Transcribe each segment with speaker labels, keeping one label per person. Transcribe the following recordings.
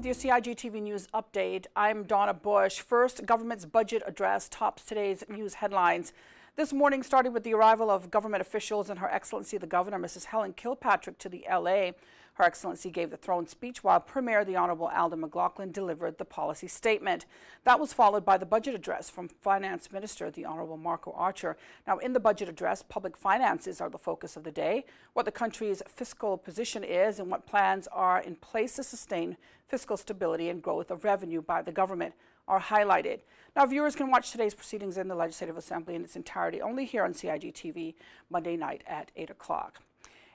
Speaker 1: with your CIG TV news update. I'm Donna Bush. First, government's budget address tops today's news headlines. This morning started with the arrival of government officials and Her Excellency the Governor, Mrs. Helen Kilpatrick, to the LA. Her Excellency gave the throne speech while Premier the Honorable Alden McLaughlin delivered the policy statement. That was followed by the budget address from Finance Minister the Honorable Marco Archer. Now, in the budget address, public finances are the focus of the day, what the country's fiscal position is and what plans are in place to sustain fiscal stability and growth of revenue by the government are highlighted. Now, viewers can watch today's proceedings in the Legislative Assembly in its entirety only here on CIG TV Monday night at 8 o'clock.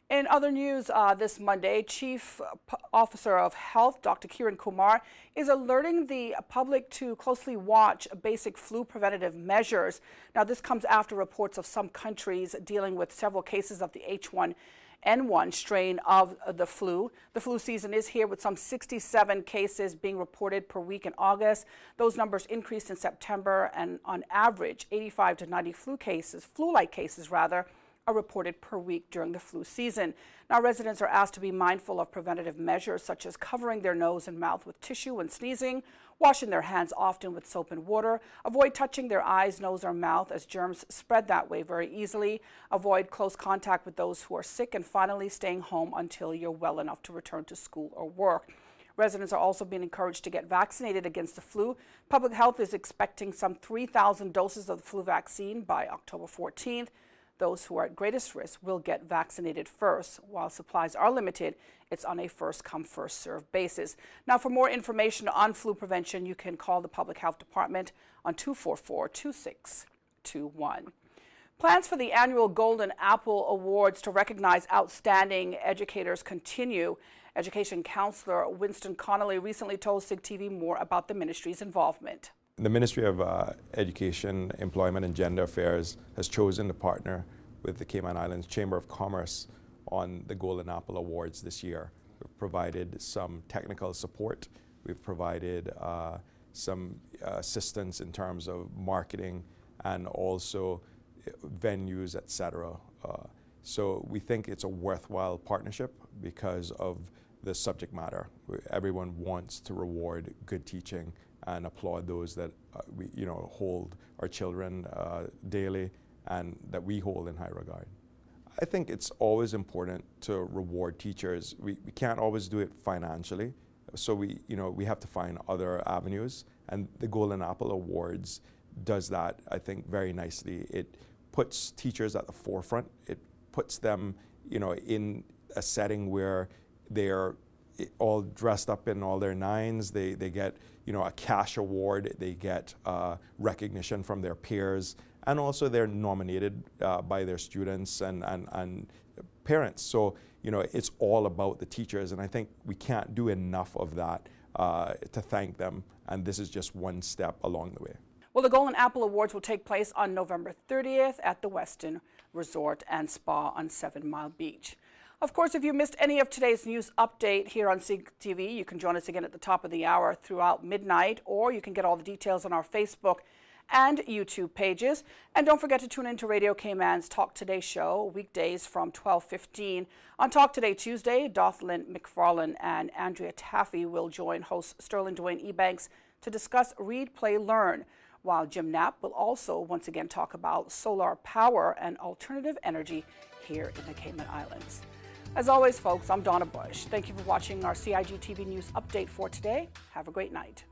Speaker 1: In other news this Monday, Chief Officer of Health, Dr. Kiran Kumar, is alerting the public to closely watch basic flu preventative measures. Now, this comes after reports of some countries dealing with several cases of the H1N1 strain of the flu. The flu season is here with some 67 cases being reported per week in August. Those numbers increased in September, and on average, 85 to 90 flu-like cases are reported per week during the flu season. Now, residents are asked to be mindful of preventative measures such as covering their nose and mouth with tissue when sneezing, washing their hands often with soap and water, avoid touching their eyes, nose, or mouth as germs spread that way very easily, avoid close contact with those who are sick, and finally staying home until you're well enough to return to school or work. Residents are also being encouraged to get vaccinated against the flu. Public Health is expecting some 3,000 doses of the flu vaccine by October 14th. Those who are at greatest risk will get vaccinated first. While supplies are limited, it's on a first-come, first-served basis. Now, for more information on flu prevention, you can call the Public Health Department on 244-2621. Plans for the annual Golden Apple Awards to recognize outstanding educators continue. Education Councillor Winston Connolly recently told CIGTV more about the ministry's involvement.
Speaker 2: The Ministry of Education, Employment and Gender Affairs has chosen to partner with the Cayman Islands Chamber of Commerce on the Golden Apple Awards this year. We've provided some technical support. We've provided some assistance in terms of marketing and also venues, etc. So we think it's a worthwhile partnership because of the subject matter. Everyone wants to reward good teaching and applaud those that we hold our children daily and that we hold in high regard. I think it's always important to reward teachers. We can't always do it financially, so we have to find other avenues, and the Golden Apple Awards does that, I think, very nicely. It puts teachers at the forefront. It puts them in a setting where they're all dressed up in all their nines. They get a cash award. They get recognition from their peers, and also they're nominated by their students and parents. So it's all about the teachers, and I think we can't do enough of that to thank them. And this is just one step along the way.
Speaker 1: Well, the Golden Apple Awards will take place on November 30th at the Westin Resort and Spa on 7 Mile Beach. Of course, if you missed any of today's news update here on CIGTV, you can join us again at the top of the hour throughout midnight, or you can get all the details on our Facebook and YouTube pages. And don't forget to tune in to Radio Cayman's Talk Today show, weekdays from 12:15. On Talk Today Tuesday, Dothlyn McFarlane and Andrea Taffy will join host Sterling Dwayne Ebanks to discuss Read, Play, Learn, while Jim Knapp will also once again talk about solar power and alternative energy here in the Cayman Islands. As always, folks, I'm Donna Bush. Thank you for watching our CIG TV News Update for today. Have a great night.